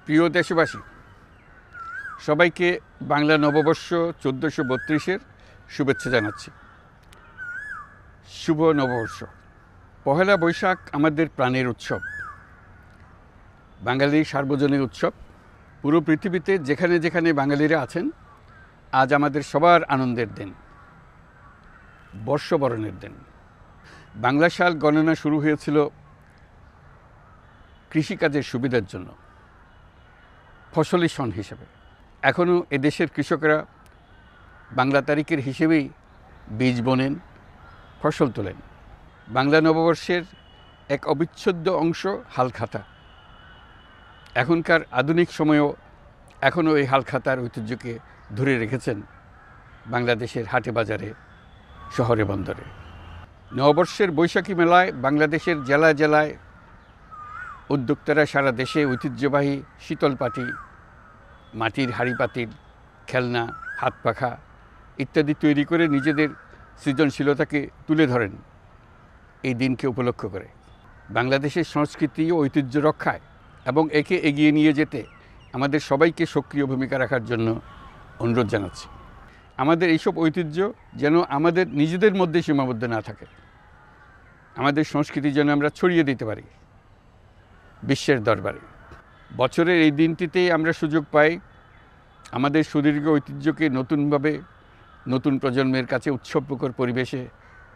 প্রিয় দেশবাসী, সবাইকে বাংলা নববর্ষ 1432-এর শুভেচ্ছা জানাচ্ছি। শুভ নববর্ষ। পহেলা বৈশাখ আমাদের প্রাণের উৎসব, বাঙালির সার্বজনীন উৎসব। পুরো পৃথিবীতে যেখানে যেখানে বাঙালিরা আছেন, আজ আমাদের সবার আনন্দের দিন, বর্ষবরণের দিন। বাংলা সাল গণনা শুরু হয়েছিল কৃষিকাজের সুবিধার জন্য, ফসলি সন হিসেবে। এখনও এদেশের কৃষকরা বাংলা তারিখের হিসেবেই বীজ বোনেন, ফসল তোলেন। বাংলা নববর্ষের এক অবিচ্ছেদ্য অংশ হালখাতা। এখনকার আধুনিক সময়েও এখনও এই হালখাতার ঐতিহ্যকে ধরে রেখেছেন বাংলাদেশের হাটে বাজারে, শহরে বন্দরে। নববর্ষের বৈশাখী মেলায় বাংলাদেশের জেলায় জেলায় উদ্যোক্তারা সারা দেশে ঐতিহ্যবাহী শীতল পাটি, মাটির হাঁড়ি পাতিল, খেলনা, হাত পাখা ইত্যাদি তৈরি করে নিজেদের সৃজনশীলতাকে তুলে ধরেন এই দিনকে উপলক্ষ করে। বাংলাদেশের সংস্কৃতি ও ঐতিহ্য রক্ষায় এবং একে এগিয়ে নিয়ে যেতে আমাদের সবাইকে সক্রিয় ভূমিকা রাখার জন্য অনুরোধ জানাচ্ছি। আমাদের এইসব ঐতিহ্য যেন আমাদের নিজেদের মধ্যে সীমাবদ্ধ না থাকে, আমাদের সংস্কৃতি যেন আমরা ছড়িয়ে দিতে পারি বিশ্বের দরবারে। বছরের এই দিনটিতেই আমরা সুযোগ পাই আমাদের সুদীর্ঘ ঐতিহ্যকে নতুনভাবে নতুন প্রজন্মের কাছে উৎসবমুখর পরিবেশে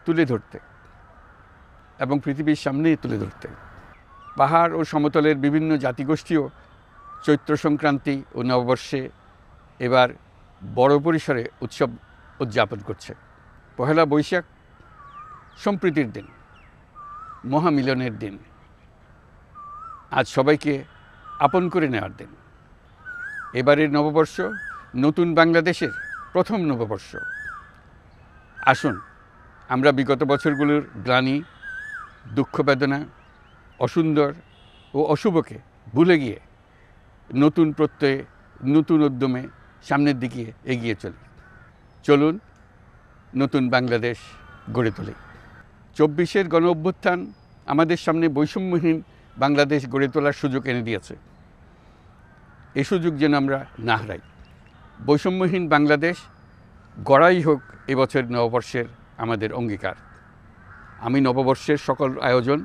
তুলে ধরতে এবং পৃথিবীর সামনে তুলে ধরতে। পাহাড় ও সমতলের বিভিন্ন জাতিগোষ্ঠীও চৈত্র সংক্রান্তি ও নববর্ষে এবার বড় পরিসরে উৎসব উদযাপন করছে। পহেলা বৈশাখ সম্প্রীতির দিন, মহামিলনের দিন, আজ সবাইকে আপন করে নেওয়ার দিন। এবারের নববর্ষ নতুন বাংলাদেশের প্রথম নববর্ষ। আসুন আমরা বিগত বছরগুলোর গ্লানি, দুঃখ, বেদনা, অসুন্দর ও অশুভকে ভুলে গিয়ে নতুন প্রত্যয়ে, নতুন উদ্যমে সামনের দিকে এগিয়ে চলি। চলুন নতুন বাংলাদেশ গড়ে তুলি। 24-এর গণ অভ্যুত্থান আমাদের সামনে বৈষম্যহীন বাংলাদেশ গড়ে তোলার সুযোগ এনে দিয়েছে। এই সুযোগ যেন আমরা না হারাই। বৈষম্যহীন বাংলাদেশ গড়াই হোক এবছর নববর্ষের আমাদের অঙ্গীকার। আমি নববর্ষের সকল আয়োজন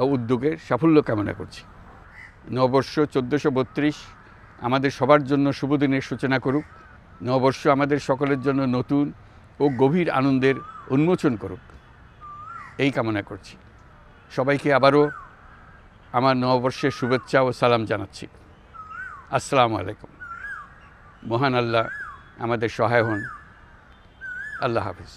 ও উদ্যোগের সাফল্য কামনা করছি। নববর্ষ 1432 আমাদের সবার জন্য শুভদিনের সূচনা করুক। নববর্ষ আমাদের সকলের জন্য নতুন ও গভীর আনন্দের উন্মোচন করুক, এই কামনা করছি। সবাইকে আবারও আমার নববর্ষের শুভেচ্ছা ও সালাম জানাচ্ছি। আসসালামু আলাইকুম। মহান আল্লাহ আমাদের সহায় হন। আল্লাহ হাফিজ।